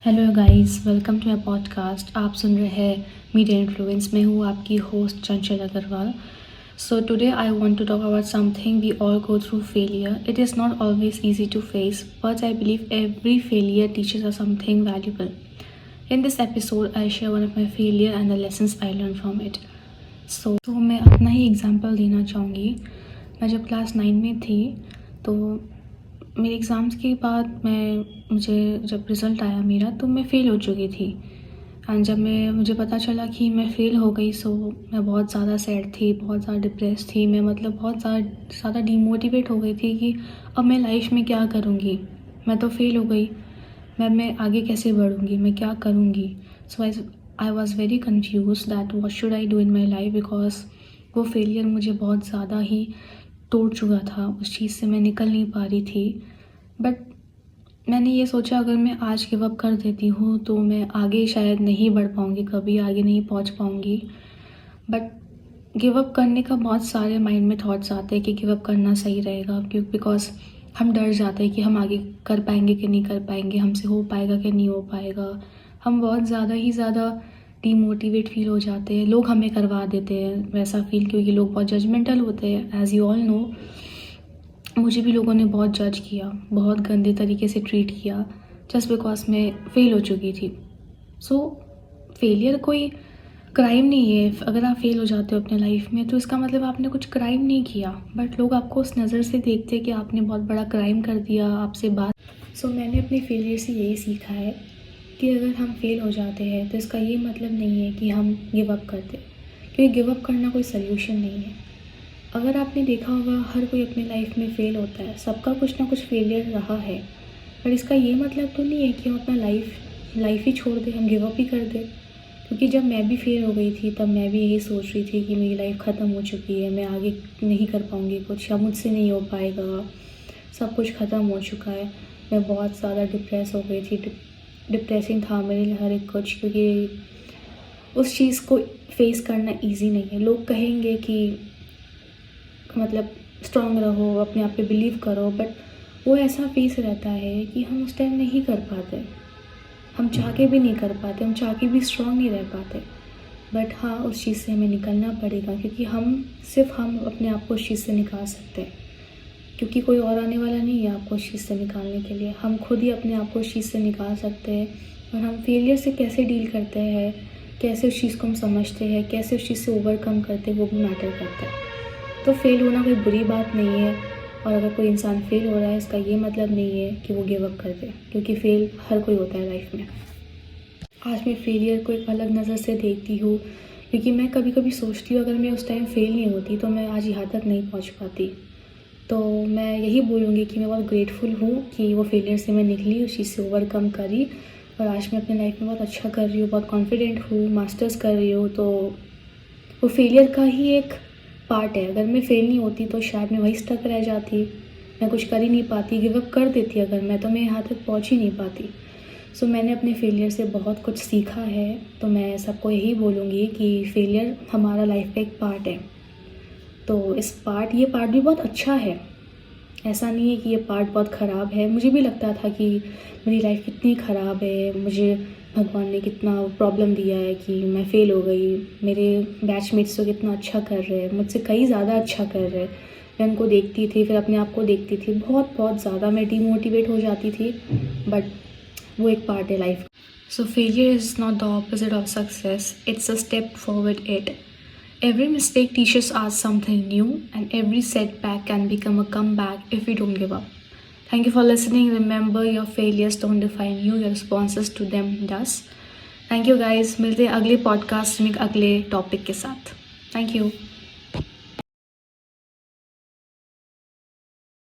Hello guys, welcome to my podcast. आप सुन रहे हैं मीडिया इन्फ्लुएंस। मैं हूँ आपकी host Chanchal Agarwal. So today I want to talk about something we all go through, failure. It is not always easy to face, but I believe every failure teaches us something valuable. In this episode, I share one of my failure and the lessons I learned from it. So मैं अपना ही example देना चाहूँगी. मैं जब class 9 में थी तो मेरे एग्ज़ाम्स के बाद मुझे जब रिज़ल्ट आया मेरा तो मैं फ़ेल हो चुकी थी. एंड जब मुझे पता चला कि मैं फ़ेल हो गई, सो मैं बहुत ज़्यादा सैड थी, बहुत ज़्यादा डिप्रेस थी. मैं मतलब बहुत ज़्यादा डीमोटिवेट हो गई थी कि अब मैं लाइफ में क्या करूँगी. मैं तो फ़ेल हो गई, मैं आगे कैसे बढ़ूँगी, मैं क्या करूँगी. So I was very confuse that what should I do in my life, because वो फेलियर मुझे बहुत ज़्यादा ही तोड़ चुका था. उस चीज़ से मैं निकल नहीं पा रही थी. बट मैंने ये सोचा, अगर मैं आज गिव अप कर देती हूँ तो मैं आगे शायद नहीं बढ़ पाऊँगी, कभी आगे नहीं पहुँच पाऊँगी. बट गिव अप करने का बहुत सारे माइंड में थॉट्स आते हैं कि गिव अप करना सही रहेगा, क्योंकि बिकॉज हम डर जाते हैं कि हम आगे कर पाएंगे कि नहीं कर पाएंगे, हमसे हो पाएगा कि नहीं हो पाएगा. हम बहुत ज़्यादा डीमोटिवेट फील हो जाते हैं. लोग हमें करवा देते हैं वैसा फील, क्योंकि लोग बहुत जजमेंटल होते हैं. एज़ यू ऑल नो, मुझे भी लोगों ने बहुत जज किया, बहुत गंदे तरीके से ट्रीट किया, जस्ट बिकॉज मैं फ़ेल हो चुकी थी. सो फेलियर कोई क्राइम नहीं है. अगर आप फेल हो जाते हो अपने लाइफ में तो इसका मतलब आपने कुछ क्राइम नहीं किया, बट लोग आपको उस नज़र से देखते हैं कि आपने बहुत बड़ा क्राइम कर दिया आपसे बात. सो मैंने अपने फेलियर से यही सीखा है कि अगर हम फेल हो जाते हैं तो इसका ये मतलब नहीं है कि हम गिव अप कर दें, क्योंकि गिव अप करना कोई सल्यूशन नहीं है. अगर आपने देखा होगा, हर कोई अपनी लाइफ में फ़ेल होता है, सबका कुछ ना कुछ फेलियर रहा है. पर इसका ये मतलब तो नहीं है कि हम अपना लाइफ ही छोड़ दें, हम गिव अप ही कर दें. क्योंकि जब मैं भी फेल हो गई थी तब मैं भी यही सोच रही थी कि मेरी लाइफ ख़त्म हो चुकी है, मैं आगे नहीं कर पाऊँगी कुछ, या मुझसे नहीं हो पाएगा, सब कुछ ख़त्म हो चुका है. मैं बहुत ज़्यादा डिप्रेस हो गई थी. डिप्रेसिंग था मेरे लिए हर एक कुछ, क्योंकि उस चीज़ को फेस करना ईजी नहीं है. लोग कहेंगे कि मतलब स्ट्रांग रहो, अपने आप पे बिलीव करो, बट वो ऐसा फेस रहता है कि हम उस टाइम नहीं कर पाते. हम चाह के भी नहीं कर पाते, हम चाह के भी स्ट्रांग नहीं रह पाते. बट हाँ, उस चीज़ से हमें निकलना पड़ेगा, क्योंकि सिर्फ हम अपने आप को उस चीज़ से निकाल सकते हैं, क्योंकि कोई और आने वाला नहीं है आपको उस चीज़ से निकालने के लिए. हम खुद ही अपने आप को उस चीज़ से निकाल सकते हैं. और हम फेलियर से कैसे डील करते हैं, कैसे उस चीज़ को हम समझते हैं, कैसे उस चीज़ से ओवरकम करते हैं, वो भी मैटर करता है. तो फेल होना कोई बुरी बात नहीं है. और अगर कोई इंसान फेल हो रहा है, इसका ये मतलब नहीं है कि वो गिव अप कर दे, क्योंकि फेल हर कोई होता है लाइफ में. आज मैं फेलियर को एक अलग नज़र से देखती हूँ, क्योंकि मैं कभी कभी सोचती हूँ, अगर मैं उस टाइम फेल नहीं होती तो मैं आज यहाँ तक नहीं पहुँच पाती. तो मैं यही बोलूँगी कि मैं बहुत ग्रेटफुल हूँ कि वो फेलियर से मैं निकली, उस चीज़ से ओवरकम करी, और आज मैं अपने लाइफ में बहुत अच्छा कर रही हूँ, बहुत कॉन्फिडेंट हूँ, मास्टर्स कर रही हूँ. तो वो फेलियर का ही एक पार्ट है. अगर मैं फेल नहीं होती तो शायद मैं वहीं स्टक रह जाती, मैं कुछ कर ही नहीं पाती, गिव अप कर देती अगर मैं, तो मैं यहाँ तक पहुँच ही नहीं पाती. सो मैंने अपने फेलियर से बहुत कुछ सीखा है. तो मैं सबको यही बोलूँगी कि फेलियर हमारा लाइफ का एक पार्ट है. तो ये पार्ट भी बहुत अच्छा है. ऐसा नहीं है कि ये पार्ट बहुत ख़राब है. मुझे भी लगता था कि मेरी लाइफ कितनी ख़राब है, मुझे भगवान ने कितना प्रॉब्लम दिया है कि मैं फ़ेल हो गई. मेरे बैचमेट्स तो कितना अच्छा कर रहे हैं, मुझसे कई ज़्यादा अच्छा कर रहे हैं. मैं उनको देखती थी, फिर अपने आप को देखती थी, बहुत ज़्यादा मैं डीमोटिवेट हो जाती थी. बट वो एक पार्ट है life. So failure is not the opposite of success, it's a step forward it. Every mistake teaches us something new, and every setback can become a comeback if we don't give up. Thank you for listening. Remember, your failures don't define you, your responses to them does. Thank you guys. मिलते हैं अगले podcast में एक अगले topic के साथ. Thank you.